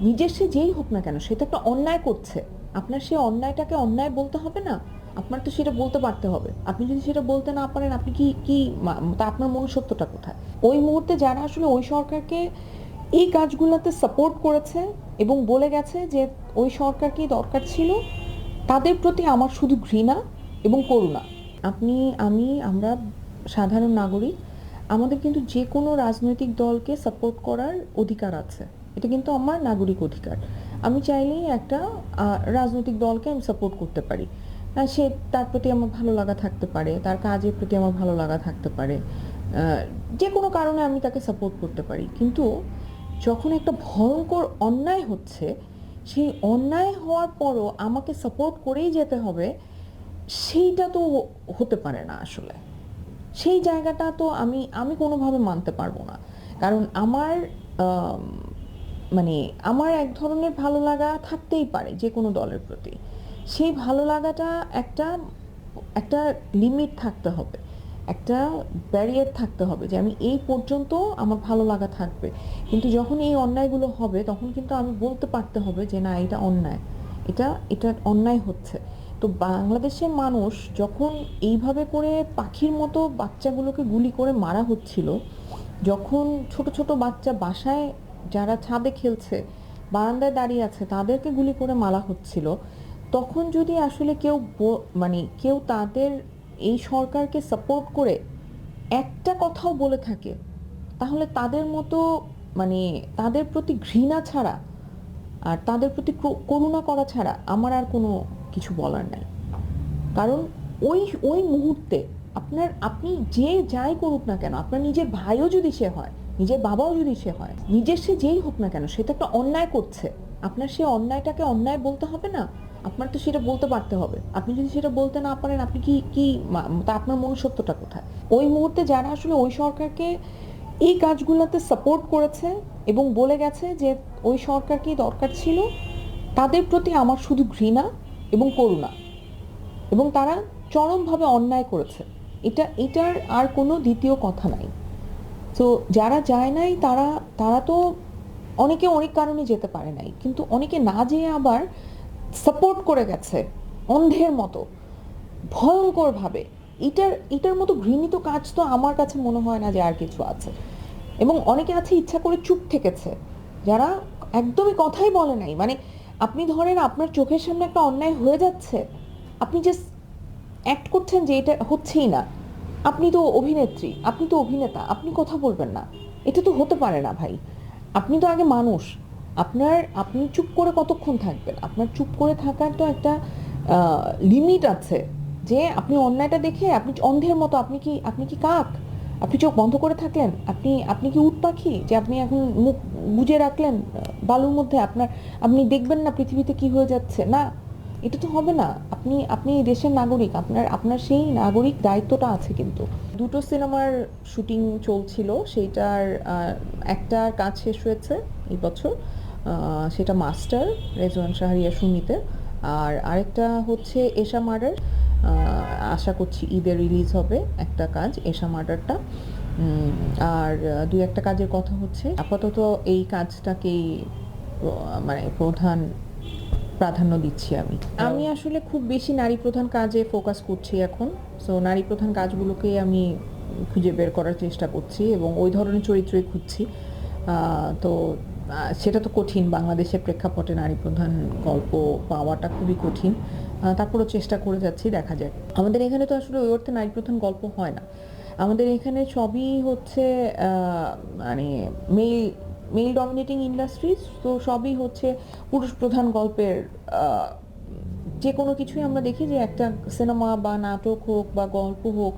নিজের সে যেই হোক না কেন সে তো একটা অন্যায় করছে, আপনার সেই অন্যায়টাকে অন্যায় বলতে হবে না? আপনার তো সেটা বলতে পারতে হবে। আপনি যদি সেটা বলতে না পারেন, আপনি কি কি তা আপনার মনুষ্যত্বটা কোথায়? ওই মুহূর্তে যারা আসলে ওই সরকারকে এই কাজগুলোতে সাপোর্ট করেছে এবং বলে গেছে যে ওই সরকারকেই দরকার ছিল, তাদের প্রতি আমার শুধু ঘৃণা এবং করুণা। আপনি, আমি, আমরা সাধারণ নাগরিক, আমাদের কিন্তু যে কোনো রাজনৈতিক দলকে সাপোর্ট করার অধিকার আছে। এটা কিন্তু আমার নাগরিক অধিকার। আমি চাইলেই একটা রাজনৈতিক দলকে আমি সাপোর্ট করতে পারি। সে, তার প্রতি আমার ভালো লাগা থাকতে পারে, তার কাজের প্রতি আমার ভালো লাগা থাকতে পারে, যে কোনো কারণে আমি তাকে সাপোর্ট করতে পারি। কিন্তু যখন একটা ভয়ঙ্কর অন্যায় হচ্ছে, সেই অন্যায় হওয়ার পরও আমাকে সাপোর্ট করেই যেতে হবে, সেইটা তো হতে পারে না আসলে। সেই জায়গাটা তো আমি আমি কোনোভাবে মানতে পারবো না। কারণ আমার আম, মানে আমার এক ধরনের ভালো লাগা থাকতেই পারে যে কোনো দলের প্রতি। সেই ভালো লাগাটা একটা একটা লিমিট থাকতে হবে, একটা ব্যারিয়ার থাকতে হবে যে আমি এই পর্যন্ত আমার ভালো লাগা থাকবে। কিন্তু যখন এই অন্যায়গুলো হবে তখন কিন্তু আমি বলতে পারতে হবে যে না, এটা অন্যায়, এটা এটা অন্যায় হচ্ছে। তো বাংলাদেশের মানুষ যখন এইভাবে করে পাখির মতো বাচ্চাগুলোকে গুলি করে মারা হচ্ছিল, যখন ছোট ছোট বাচ্চা বাসায় যারা ছাদে খেলছে, বারান্দায় দাঁড়িয়ে আছে, তাদেরকে গুলি করে মারা হচ্ছিল, তখন যদি আসলে কেউ মানে কেউ তাদের এই সরকারকে সাপোর্ট করে একটা কথাও বলে থাকে, তাহলে তাদের মতো মানে তাদের প্রতি ঘৃণা ছাড়া আর তাদের প্রতি করুণা করা ছাড়া আমার আর কোনো কিছু বলার নাই। কারণ ওই ওই মুহূর্তে আপনি যে যাই করুক না কেন, আপনার নিজের ভাইও যদি সে হয়, নিজের বাবাও যদি সে হয়, নিজের সে যেই হোক না কেন, সে তো একটা অন্যায় করছে। আপনার সেই অন্যায়টাকে অন্যায় বলতে হবে না? আপনার তো সেটা বলতে পারতে হবে। আপনি যদি সেটা বলতে না পারেন, আপনি কি কি তা আপনার মনুষ্যত্বটা কোথায়? ওই মুহূর্তে যারা আসলে ওই সরকারকে এই কাজগুলোতে সাপোর্ট করেছে এবং বলে গেছে যে ওই সরকারকেই দরকার ছিল, তাদের প্রতি আমার শুধু ঘৃণা এবং করুণা। এবং তারা চরমভাবে অন্যায় করেছে, এটার আর কোনো দ্বিতীয় কথা নাই। তো যারা যায় নাই তারা তারা তো অনেকে অনেক কারণে যেতে পারে নাই, কিন্তু অনেকে না যেয়ে আবার সাপোর্ট করে গেছে অন্ধের মতো, ভয়ঙ্করভাবে। এটার মতো ঘৃণিত কাজ তো আমার কাছে মনে হয় না যে আর কিছু আছে। এবং অনেকে আছে ইচ্ছা করে চুপ থেকেছে, যারা একদমই কথাই বলে নাই। মানে আপনি ধরেন আপনার চোখের সামনে একটা অন্যায় হয়ে যাচ্ছে, আপনি জাস্ট অ্যাক্ট করছেন যে এটা হচ্ছেই না। আপনি তো অভিনেত্রী, আপনি তো অভিনেতা, আপনি কথা বলবেন না? এটা তো হতে পারে না ভাই। আপনি তো আগে মানুষ। আপনি চুপ করে কতক্ষণ থাকবেন? আপনার চুপ করে থাকার তো একটা লিমিট আছে। যে আপনি অন্যায়টা দেখে আপনি অন্ধের মতো, আপনি কি কাক? আপনি চোখ বন্ধ করে থাকলেন? আপনি কি উট পাখি যে আপনি এখন মুখ গুজে রাখলেন বালুর মধ্যে? আপনি দেখবেন না পৃথিবীতে কি হয়ে যাচ্ছে? না, এটা তো হবে না। আপনি আপনি এই দেশের নাগরিক, আপনার সেই নাগরিক দায়িত্বটা আছে। কিন্তু দুটো সিনেমার শুটিং চলছিল, সেইটার একটার কাজ শেষ হয়েছে এই বছর, সেটা মাস্টার, রেজওয়ান শাহরিয়ার সুমিতে। আর আরেকটা হচ্ছে এশা মার্ডার, আশা করছি ঈদে রিলিজ হবে একটা কাজ, এশা মার্ডারটা। আর দুই একটা কাজের কথা হচ্ছে। আপাতত এই কাজটাকেই মানে প্রধান প্রাধান্য দিচ্ছি আমি। আমি আসলে খুব বেশি নারী প্রধান কাজে ফোকাস করছি এখন। সো নারী প্রধান কাজগুলোকেই আমি খুঁজে বের করার চেষ্টা করছি এবং ওই ধরনের চরিত্রই খুঁজছি। তো সেটা তো কঠিন, বাংলাদেশের প্রেক্ষাপটে নারী প্রধান গল্প পাওয়াটা খুবই কঠিন। তারপরও চেষ্টা করে যাচ্ছি, দেখা যাক। আমাদের এখানে তো আসলে ওই অর্থে নারী প্রধান গল্প হয় না। আমাদের এখানে সবই হচ্ছে মানে মেল মেল ডমিনেটিং ইন্ডাস্ট্রিজ, তো সবই হচ্ছে পুরুষ প্রধান গল্পের। যে কোনো কিছুই আমরা দেখি যে একটা সিনেমা বা নাটক হোক বা গল্প হোক,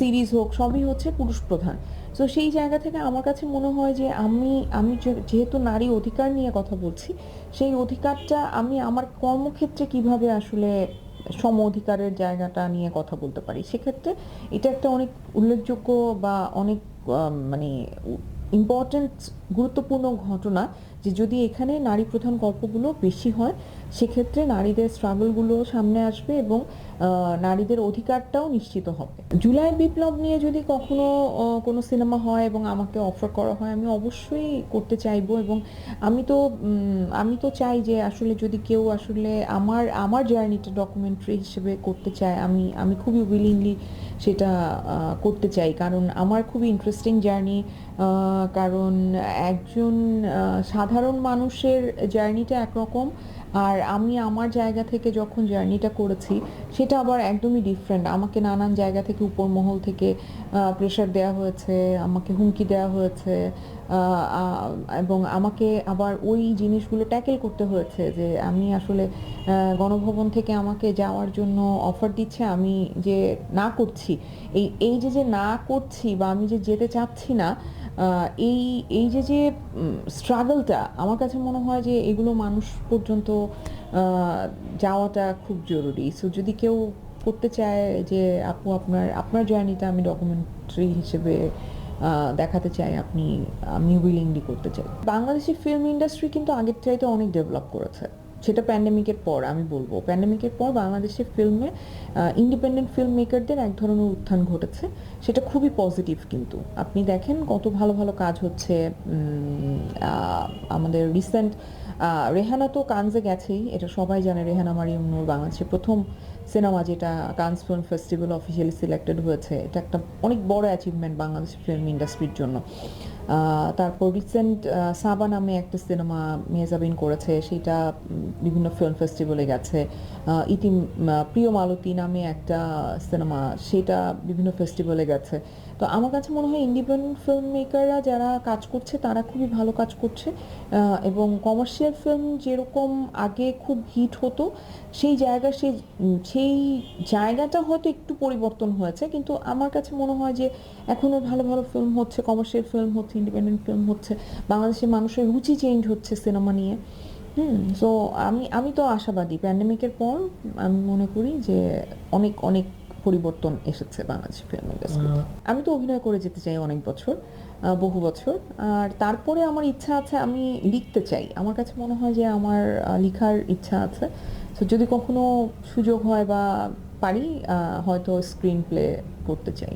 সিরিজ হোক, সবই হচ্ছে পুরুষ প্রধান। তো সেই জায়গা থেকে আমার কাছে মনে হয় যে আমি আমি যেহেতু নারী অধিকার নিয়ে কথা বলছি, সেই অধিকারটা আমি আমার কর্মক্ষেত্রে কিভাবে আসলে সম অধিকারের জায়গাটা নিয়ে কথা বলতে পারি, সেক্ষেত্রে এটা একটা অনেক উল্লেখযোগ্য বা অনেক মানে ইম্পর্টেন্ট, গুরুত্বপূর্ণ ঘটনা, যে যদি এখানে নারী প্রধান গল্পগুলো বেশি হয় সেক্ষেত্রে নারীদের স্ট্রাগলগুলো সামনে আসবে এবং নারীদের অধিকারটাও নিশ্চিত হবে। জুলাই বিপ্লব নিয়ে যদি কখনো কোনো সিনেমা হয় এবং আমাকে অফার করা হয় আমি অবশ্যই করতে চাইবো এবং আমি তো চাই যে আসলে যদি কেউ আসলে আমার জার্নিটা ডকুমেন্টারি হিসেবে করতে চায় আমি খুবই উইলিংলি সেটা করতে চাই, কারণ আমার খুবই ইন্টারেস্টিং জার্নি। কারণ একজন সাধারণ মানুষের জার্নিটা একরকম, আর আমি আমার জায়গা থেকে যখন জার্নিটা করেছি সেটা আবার একদমই ডিফারেন্ট। আমাকে নানান জায়গা থেকে উপর মহল থেকে প্রেশার দেওয়া হয়েছে, আমাকে হুমকি দেওয়া হয়েছে, এবং আমাকে আবার ওই জিনিসগুলো ট্যাকেল করতে হয়েছে যে আমি আসলে গণভবন থেকে আমাকে যাওয়ার জন্য অফার দিচ্ছে, আমি যে না করছি, এই যে না করছি বা আমি যে যেতে চাচ্ছি না, এই এই যে স্ট্রাগলটা আমার কাছে মনে হয় যে এগুলো মানুষ পর্যন্ত যাওয়াটা খুব জরুরি। সো যদি কেউ করতে চায় যে আপু আপনার জার্নিটা আমি ডকুমেন্টারি হিসেবে দেখাতে চাই, আমি উইলিংলি করতে চাই। বাংলাদেশি ফিল্ম ইন্ডাস্ট্রি কিন্তু আগের চাইতে অনেক ডেভেলপ করেছে, সেটা প্যান্ডেমিকের পর। আমি বলবো প্যান্ডেমিকের পর বাংলাদেশের ফিল্মে ইন্ডিপেন্ডেন্ট ফিল্ম মেকারদের এক ধরনের উত্থান ঘটেছে, সেটা খুবই পজিটিভ। কিন্তু আপনি দেখেন কত ভালো ভালো কাজ হচ্ছে। আমাদের রিসেন্ট রেহানা তো কানজে গেছেই, এটা সবাই জানে। রেহানা মারিয়াম নূর বাংলাদেশের প্রথম সিনেমা যেটা Cannes film festival officially selected হয়েছে, এটা একটা অনেক বড় অ্যাচিভমেন্ট বাংলাদেশের ফিল্ম ইন্ডাস্ট্রির জন্য। তারপর রিসেন্ট সাবা নামে একটা সিনেমা মেহজাবিন করেছে, সেটা বিভিন্ন ফিল্ম ফেস্টিভ্যালে গেছে। প্রিয় মালতী নামে একটা সিনেমা, সেটা বিভিন্ন ফেস্টিভ্যালে গেছে। তো আমার কাছে মনে হয় ইন্ডিপেন্ডেন্ট ফিল্ম মেকাররা যারা কাজ করছে তারা খুবই ভালো কাজ করছে, এবং কমার্শিয়াল ফিল্ম যেরকম আগে খুব হিট হতো সেই জায়গাটা হয়তো একটু পরিবর্তন হয়েছে, কিন্তু আমার কাছে মনে হয় যে এখনও ভালো ভালো ফিল্ম হচ্ছে, কমার্শিয়াল ফিল্ম হচ্ছে, ইন্ডিপেন্ডেন্ট ফিল্ম হচ্ছে, বাংলাদেশের মানুষের রুচি চেঞ্জ হচ্ছে সিনেমা নিয়ে। সো আমি তো আশাবাদী প্যান্ডেমিকের পর। আমি মনে করি যে অনেক অনেক পরিবর্তন এসেছে বাংলাদেশের ফিল্ম ইন্ডাস্ট্রিতে। আমি তো অভিনয় করে যেতে চাই অনেক বছর, বহু বছর। আর তারপরে আমার ইচ্ছা আছে, আমি লিখতে চাই। আমার কাছে মনে হয় যে আমার লেখার ইচ্ছা আছে। তো যদি কখনো সুযোগ হয় বা পারি, হয়তো স্ক্রিন প্লে করতে চাই।